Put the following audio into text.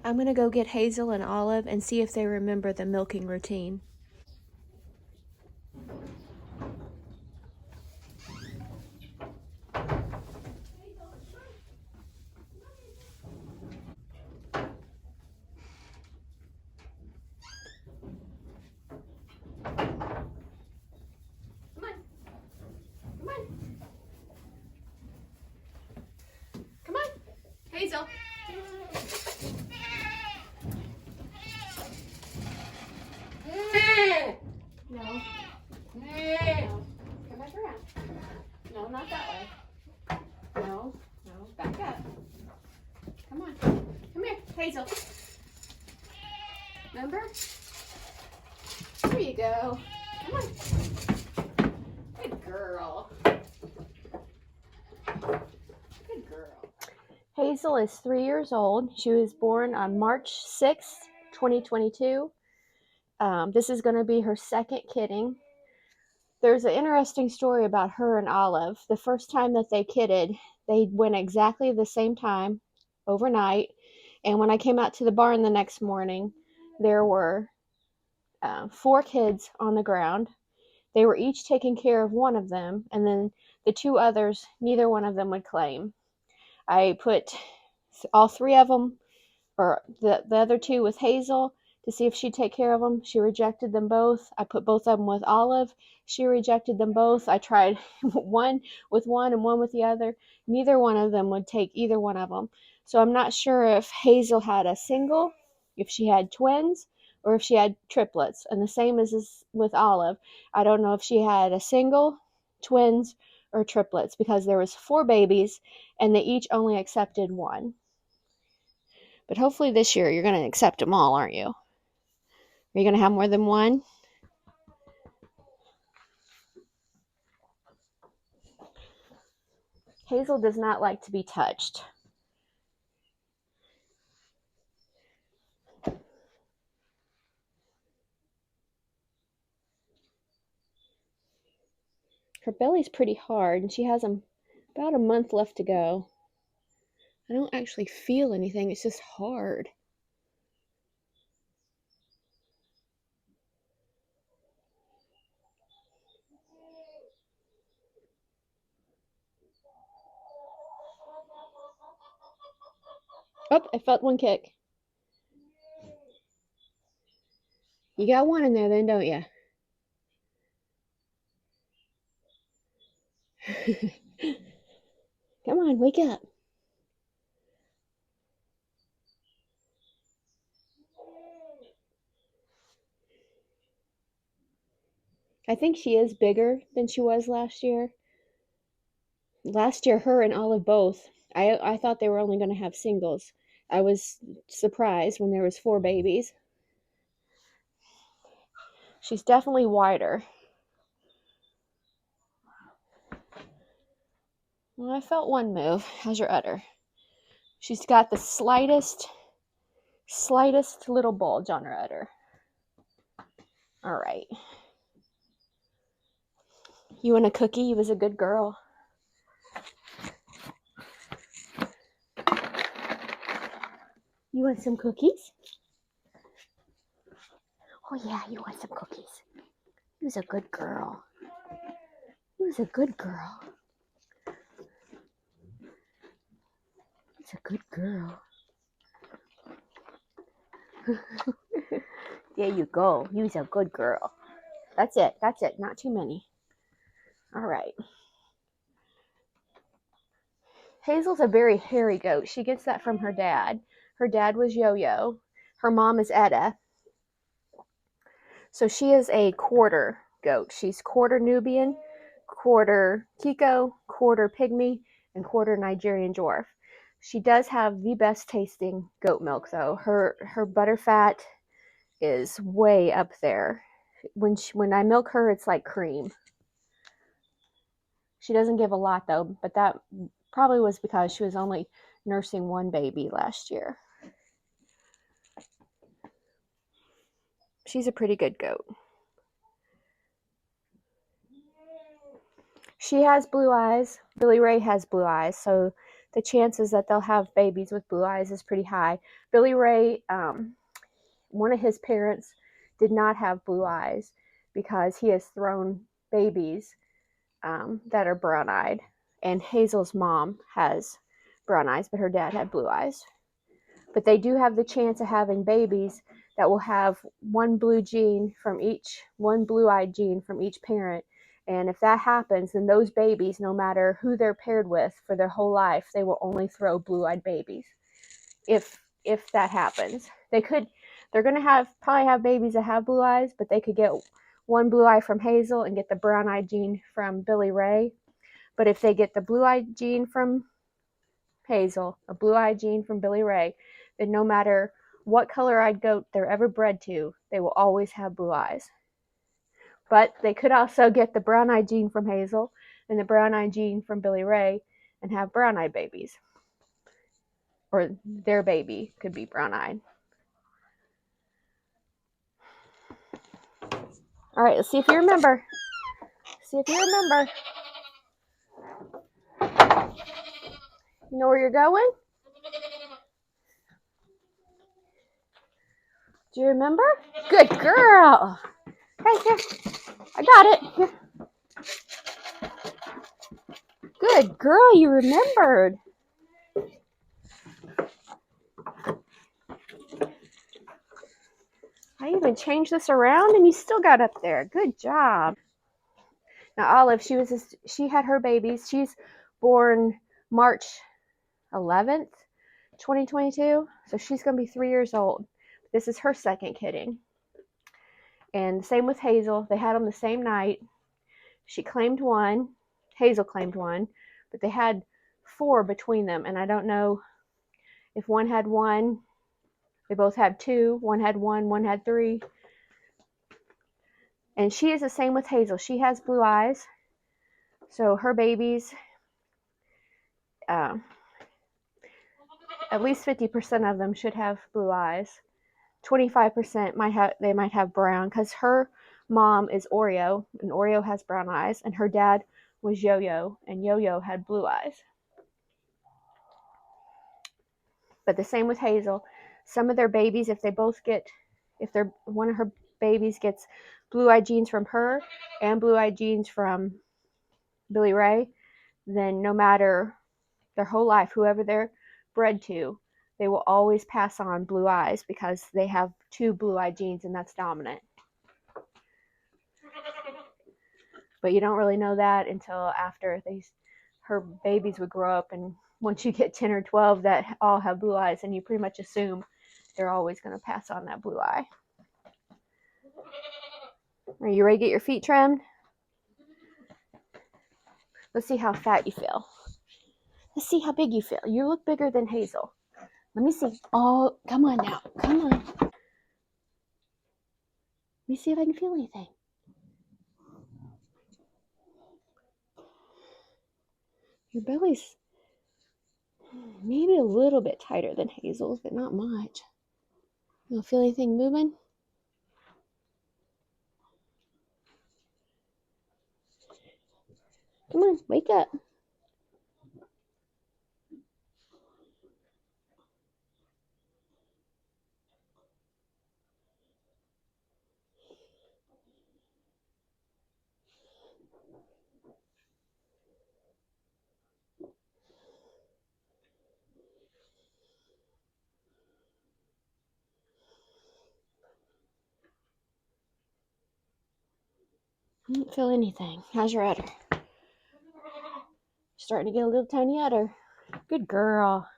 I'm going to go get Hazel and Olive and see if they remember the milking routine. Come on, Hazel. No. No. Come back around. No, not that way. No. No. Back up. Come on. Come here, Hazel. Remember? There you go. Come on. Good girl. Good girl. Hazel is 3 years old. She was born on March 6th, 2022. This is going to be her second kidding. There's an interesting story about her and Olive. The first time that they kidded, they went exactly the same time overnight. And when I came out to the barn the next morning, there were 4 kids on the ground. They were each taking care of one of them, and then the 2 others, neither one of them would claim. I put all 3 of them, or the other 2 with Hazel to see if she'd take care of them. She rejected them both. I put both of them with Olive. She rejected them both. I tried one with one and one with the other. Neither one of them would take either one of them. So I'm not sure if Hazel had a single, if she had twins, or if she had triplets. And the same as with Olive. I don't know if she had a single, twins, or triplets, because there was 4 babies and they each only accepted one. But hopefully this year you're going to accept them all, aren't you? Are you going to have more than one? Hazel does not like to be touched. Her belly's pretty hard, and she has about a month left to go. I don't actually feel anything. It's just hard. Oh, I felt one kick. You got one in there then, don't you? Come on, wake up. I think she is bigger than she was last year. Last year, her and Olive both, I thought they were only going to have singles. I was surprised when there was 4 babies. She's definitely wider. Well, I felt one move. How's your udder? She's got the slightest little bulge on her udder. All right. You want a cookie? You was a good girl. You want some cookies? Oh yeah, you want some cookies. You was a good girl. You was a good girl. It's a good girl. There you go. You's a good girl. That's it. That's it. Not too many. All right. Hazel's a very hairy goat. She gets that from her dad. Her dad was Yo-Yo. Her mom is Etta. So she is a quarter goat. She's quarter Nubian, quarter Kiko, quarter Pygmy, and quarter Nigerian dwarf. She does have the best tasting goat milk, though. Her butterfat is way up there. When I milk her, it's like cream. She doesn't give a lot, though, but that probably was because she was only nursing one baby last year. She's a pretty good goat. She has blue eyes. Billy Ray has blue eyes, so the chances that they'll have babies with blue eyes is pretty high. Billy Ray, one of his parents did not have blue eyes because he has thrown babies that are brown-eyed. And Hazel's mom has brown eyes, but her dad had blue eyes. But they do have the chance of having babies that will have one blue-eyed gene from each parent. And if that happens, then those babies, no matter who they're paired with for their whole life, they will only throw blue-eyed babies. If that happens, they're going to probably have babies that have blue eyes, but they could get one blue eye from Hazel and get the brown-eyed gene from Billy Ray. But if they get the blue-eyed gene from Hazel, a blue-eyed gene from Billy Ray, then no matter what color-eyed goat they're ever bred to, they will always have blue eyes. But they could also get the brown-eyed gene from Hazel and the brown-eyed gene from Billy Ray and have brown-eyed babies. Or their baby could be brown-eyed. All right, let's see if you remember. You know where you're going? Do you remember? Good girl. Hey, here. I got it. Here. Good girl, you remembered. I even changed this around and you still got up there. Good job. Now Olive, she had her babies. She's born March 11th, 2022. So she's going to be 3 years old. This is her second kidding. And same with Hazel. They had them the same night. She claimed one. Hazel claimed one. But they had 4 between them. And I don't know if one had 1. They both had 2. One had 1. One had 3. And she is the same with Hazel. She has blue eyes. So her babies, at least 50% of them should have blue eyes. 25% might have brown, because her mom is Oreo, and Oreo has brown eyes, and her dad was Yo-Yo, and Yo-Yo had blue eyes. But the same with Hazel. Some of their babies, if one of her babies gets blue-eyed genes from her and blue-eyed genes from Billy Ray, then no matter their whole life, whoever they're bred to, they will always pass on blue eyes because they have 2 blue-eyed genes, and that's dominant. But you don't really know that until after her babies would grow up, and once you get 10 or 12 that all have blue eyes, and you pretty much assume they're always going to pass on that blue eye. Are you ready to get your feet trimmed? Let's see how fat you feel. Let's see how big you feel. You look bigger than Hazel. Let me see. Oh, come on now. Come on. Let me see if I can feel anything. Your belly's maybe a little bit tighter than Hazel's, but not much. You don't feel anything moving? Come on, wake up. I don't feel anything. How's your udder? Starting to get a little tiny udder. Good girl.